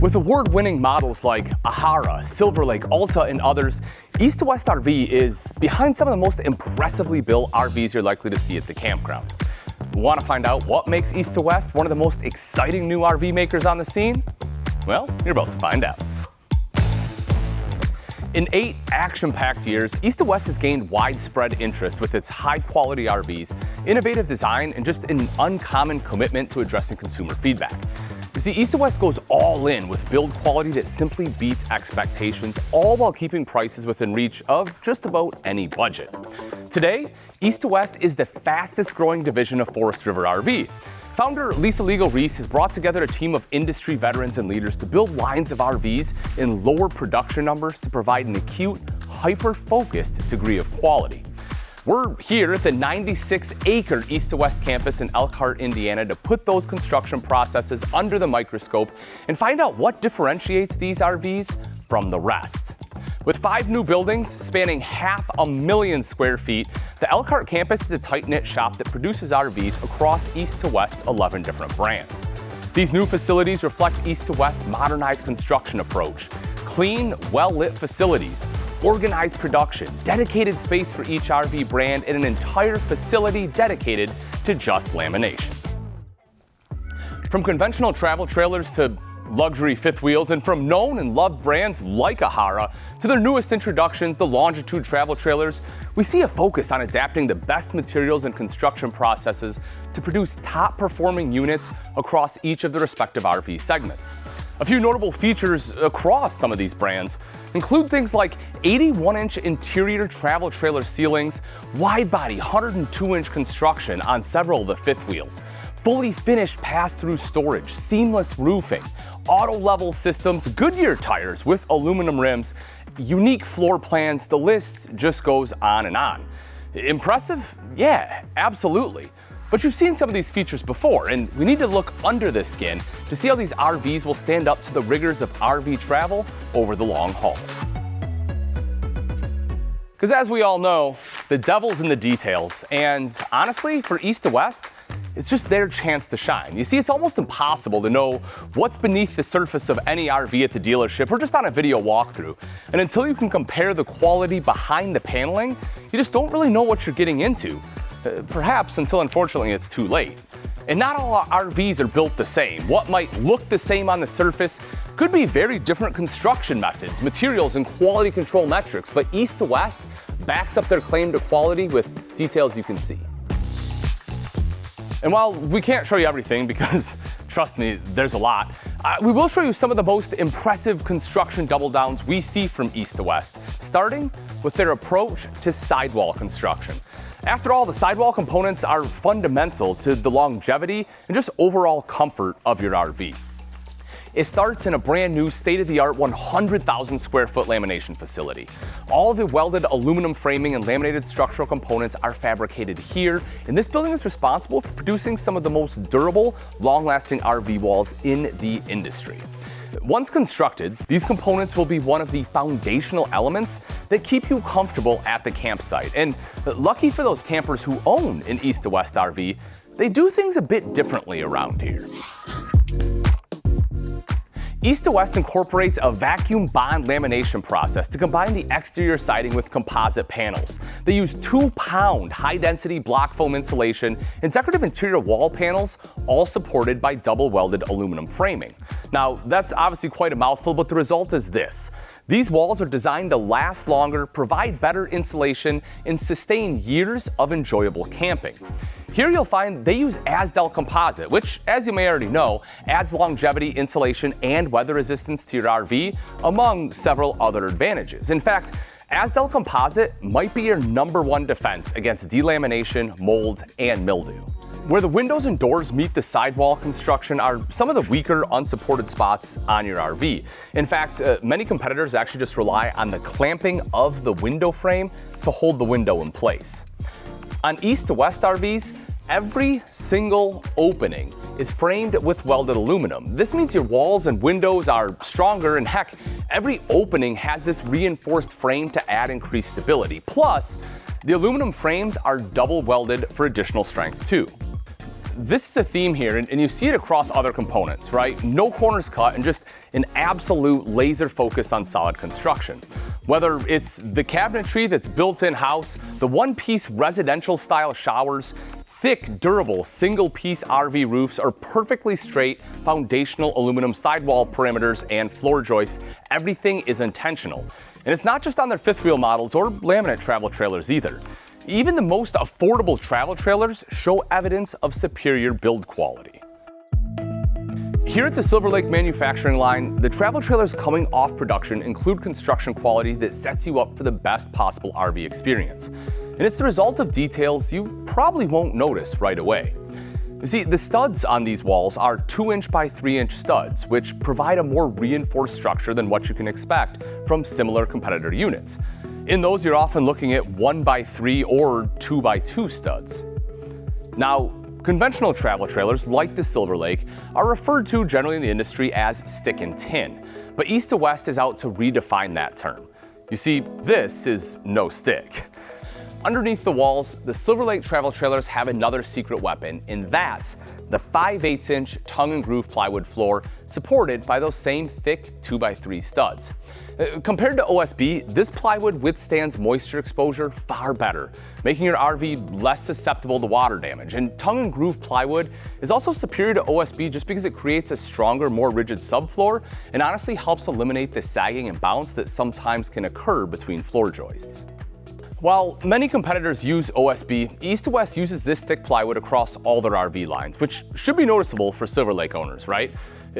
With award-winning models like Ahara, Silver Lake, Alta, and others, East to West RV is behind some of the most impressively built RVs you're likely to see at the campground. Want to find out what makes East to West one of the most exciting new RV makers on the scene? Well, you're about to find out. In 8 action-packed years, East to West has gained widespread interest with its high-quality RVs, innovative design, and just an uncommon commitment to addressing consumer feedback. You see, East to West goes all in with build quality that simply beats expectations, all while keeping prices within reach of just about any budget. Today, East to West is the fastest growing division of Forest River RV. Founder Lisa Legal-Reese has brought together a team of industry veterans and leaders to build lines of RVs in lower production numbers to provide an acute, hyper-focused degree of quality. We're here at the 96-acre East to West campus in Elkhart, Indiana, to put those construction processes under the microscope and find out what differentiates these RVs from the rest. With 5 new buildings spanning 500,000 square feet, the Elkhart campus is a tight-knit shop that produces RVs across East to West's 11 different brands. These new facilities reflect East to West's modernized construction approach. Clean, well-lit facilities, organized production, dedicated space for each RV brand, and an entire facility dedicated to just lamination. From conventional travel trailers to luxury fifth wheels, and from known and loved brands like Ahara to their newest introductions, the Longitude travel trailers, we see a focus on adapting the best materials and construction processes to produce top-performing units across each of the respective RV segments. A few notable features across some of these brands include things like 81-inch interior travel trailer ceilings, wide-body 102-inch construction on several of the fifth wheels, fully finished pass-through storage, seamless roofing, auto-level systems, Goodyear tires with aluminum rims, unique floor plans, the list just goes on and on. Impressive? Yeah, absolutely. But you've seen some of these features before, and we need to look under the skin to see how these RVs will stand up to the rigors of RV travel over the long haul. Because as we all know, the devil's in the details, and honestly, for East to West, it's just their chance to shine. You see, it's almost impossible to know what's beneath the surface of any RV at the dealership or just on a video walkthrough. And until you can compare the quality behind the paneling, you just don't really know what you're getting into. Perhaps until unfortunately it's too late. And not all RVs are built the same. What might look the same on the surface could be very different construction methods, materials, and quality control metrics, but East to West backs up their claim to quality with details you can see. And while we can't show you everything because, trust me, there's a lot, we will show you some of the most impressive construction double downs we see from East to West, starting with their approach to sidewall construction. After all, the sidewall components are fundamental to the longevity and just overall comfort of your RV. It starts in a brand new state-of-the-art 100,000 square foot lamination facility. All of the welded aluminum framing and laminated structural components are fabricated here, and this building is responsible for producing some of the most durable, long-lasting RV walls in the industry. Once constructed, these components will be one of the foundational elements that keep you comfortable at the campsite. And lucky for those campers who own an East to West RV, they do things a bit differently around here. East to West incorporates a vacuum bond lamination process to combine the exterior siding with composite panels. They use 2-pound high-density block foam insulation and decorative interior wall panels, all supported by double welded aluminum framing. Now, that's obviously quite a mouthful, but the result is this. These walls are designed to last longer, provide better insulation, and sustain years of enjoyable camping. Here you'll find they use Azdel composite, which, as you may already know, adds longevity, insulation, and weather resistance to your RV, among several other advantages. In fact, Azdel composite might be your #1 defense against delamination, mold, and mildew. Where the windows and doors meet the sidewall construction are some of the weaker, unsupported spots on your RV. In fact, many competitors actually just rely on the clamping of the window frame to hold the window in place. On East to West RVs, every single opening is framed with welded aluminum. This means your walls and windows are stronger, and heck, every opening has this reinforced frame to add increased stability. Plus, the aluminum frames are double welded for additional strength too. this is a theme here, and you see it across other components, right? No corners cut and just an absolute laser focus on solid construction. Whether it's the cabinetry that's built in-house, the one-piece residential style showers, thick, durable, single-piece RV roofs, or perfectly straight foundational aluminum sidewall perimeters and floor joists, everything is intentional. And it's not just on their fifth wheel models or laminate travel trailers either. Even the most affordable travel trailers show evidence of superior build quality. Here at the Silver Lake manufacturing line, the travel trailers coming off production include construction quality that sets you up for the best possible RV experience. And it's the result of details you probably won't notice right away. You see, the studs on these walls are 2-inch by 3-inch studs, which provide a more reinforced structure than what you can expect from similar competitor units. In those, you're often looking at 1x3 or 2x2 studs. Now, conventional travel trailers like the Silver Lake are referred to generally in the industry as stick and tin, but East to West is out to redefine that term. You see, this is no stick. Underneath the walls, the Silver Lake travel trailers have another secret weapon, and that's the 5/8-inch tongue and groove plywood floor supported by those same thick 2x3 studs. Compared to OSB, this plywood withstands moisture exposure far better, making your RV less susceptible to water damage. And tongue and groove plywood is also superior to OSB just because it creates a stronger, more rigid subfloor and honestly helps eliminate the sagging and bounce that sometimes can occur between floor joists. While many competitors use OSB, East to West uses this thick plywood across all their RV lines, which should be noticeable for Silver Lake owners, right?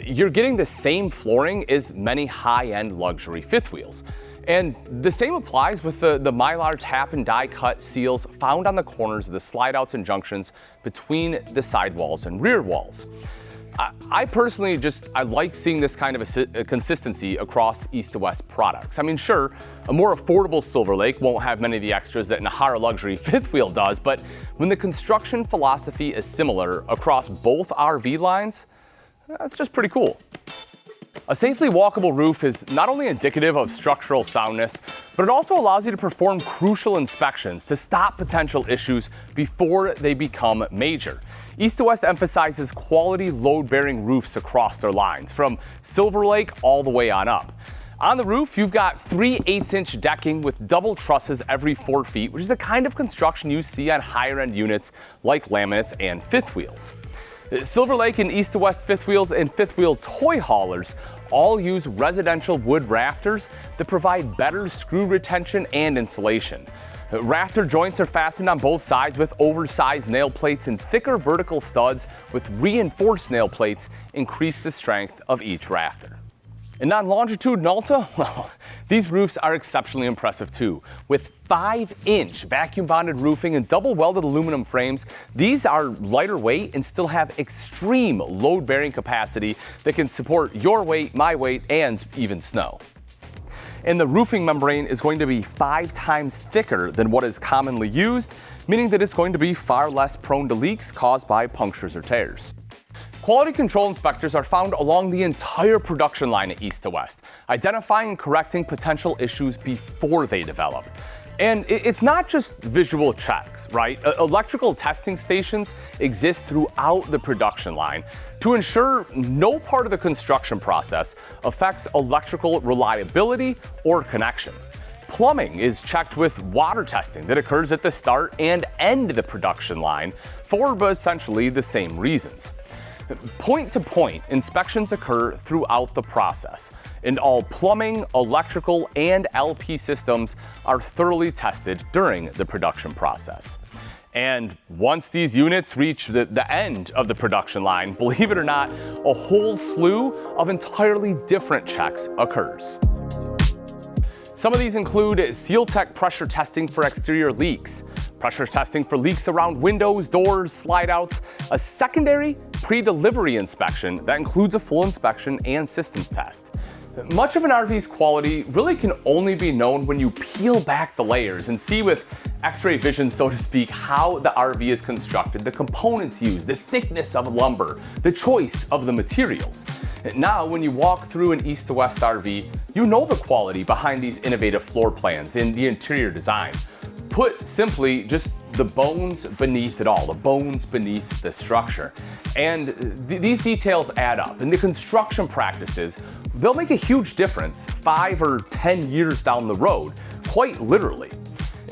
You're getting the same flooring as many high-end luxury fifth wheels. And the same applies with the Mylar tap and die cut seals found on the corners of the slide outs and junctions between the sidewalls and rear walls. I personally I like seeing this kind of a consistency across East to West products. I mean, sure, a more affordable Silver Lake won't have many of the extras that Nahara luxury fifth wheel does, but when the construction philosophy is similar across both RV lines, that's just pretty cool. A safely walkable roof is not only indicative of structural soundness, but it also allows you to perform crucial inspections to stop potential issues before they become major. East to West emphasizes quality load-bearing roofs across their lines, from Silver Lake all the way on up. On the roof, you've got 3 8-inch decking with double trusses every 4 feet, which is the kind of construction you see on higher-end units like laminates and fifth wheels. Silver Lake and East to West fifth wheels and fifth wheel toy haulers all use residential wood rafters that provide better screw retention and insulation. Rafter joints are fastened on both sides with oversized nail plates, and thicker vertical studs with reinforced nail plates increase the strength of each rafter. And on Longitude and Alta, well, these roofs are exceptionally impressive too. With 5-inch vacuum bonded roofing and double welded aluminum frames, these are lighter weight and still have extreme load bearing capacity that can support your weight, my weight, and even snow. And the roofing membrane is going to be 5 times thicker than what is commonly used, meaning that it's going to be far less prone to leaks caused by punctures or tears. Quality control inspectors are found along the entire production line at East to West, identifying and correcting potential issues before they develop. And it's not just visual checks, right? Electrical testing stations exist throughout the production line to ensure no part of the construction process affects electrical reliability or connection. Plumbing is checked with water testing that occurs at the start and end of the production line for essentially the same reasons. Point-to-point inspections occur throughout the process, and all plumbing, electrical, and LP systems are thoroughly tested during the production process. And once these units reach the end of the production line, believe it or not, a whole slew of entirely different checks occurs. Some of these include Seal Tech pressure testing for exterior leaks, pressure testing for leaks around windows, doors, slide outs, a secondary pre-delivery inspection that includes a full inspection and systems test. Much of an RV's quality really can only be known when you peel back the layers and see with X-ray vision, so to speak, how the RV is constructed, the components used, the thickness of lumber, the choice of the materials. Now, when you walk through an East to West RV, you know the quality behind these innovative floor plans and the interior design. Put simply, just the bones beneath it all, the bones beneath the structure. And these details add up, and the construction practices, they'll make a huge difference 5 or 10 years down the road, quite literally.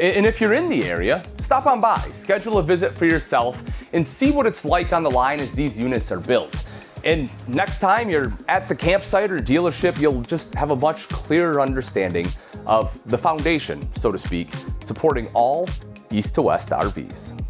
And if you're in the area, stop on by, schedule a visit for yourself, and see what it's like on the line as these units are built. And next time you're at the campsite or dealership, you'll just have a much clearer understanding of the foundation, so to speak, supporting all East to West RVs.